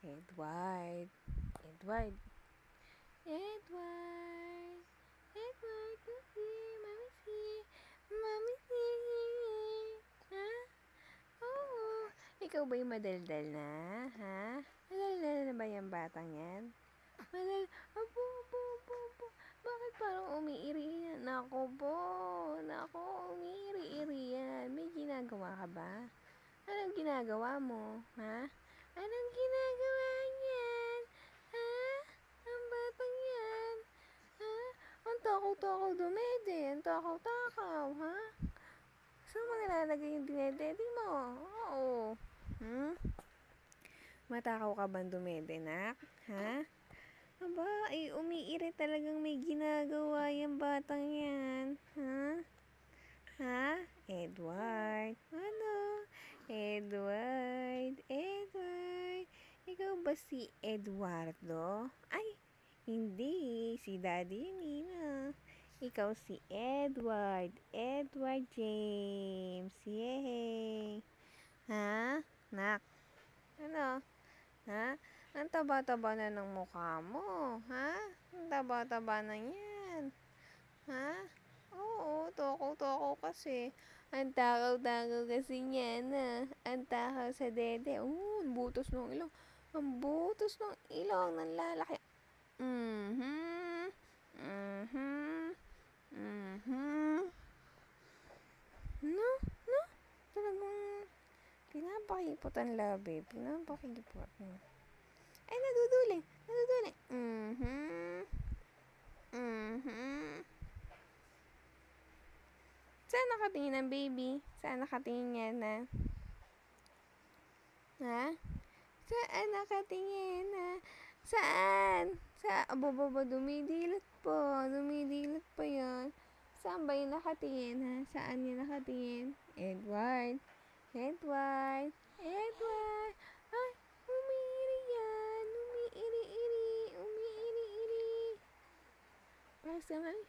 Edward. Edward. Edward. Edward, look here. Mommy see. Mommy see. Ha? Oo. Ikaw ba yung madaldal na? Ha? Madaldal na ba yung batang yan? Apo, apo, apo, apo. Bakit parang umiiri yan? Nako po. Nako, umiiri-iri yan. May ginagawa ka ba? Anong ginagawa mo? Ha? Anong ginagawa niyan? Ha? Ang batang yan? Ha? Ang takaw-takaw dumede. Ang takaw-takaw, ha? Saan mo nilalagay yung dinedede mo? Oo. Matakaw ka bang dumede, nak? Ha? Aba, ay umiiri talagang may ginagawa yung batang yan. Ha? Ha? Edward? Ano? Edward? Edward? Ikaw ba si Eduardo? Ay, hindi. Si Daddy Nina. Ikaw si Edward. Edward James. Yay! Ha? Nak? Ano? Ha? Ang taba-taba na ng mukha mo. Ha? Ang taba-taba na yan. Ha? Oo, toko-toko kasi. Ang takaw-takaw kasi niyan na. Ang takaw sa dede. Ang butos ng ilong. Ang butos ng ilong. Ang lalaki. Mhm. Mhm. Mhm. No? No? Talagang pinapakipot ang labi. Pinapakipot. Ay, naduduling. Naduduling. Mhm. Mhm. Saan nakatingin ang baby? Saan nakatingin yan na? Ha? Saan nakatingin na? Saan? Sa ababa, dumidilat pa. Dumidilat pa yan. Saan ba yung nakatingin, ha? Saan yung nakatingin? Edward. Edward. Edward. Ay, umiiri yan. Umiiri-iri. Umiiri-iri. Paras ka, mami.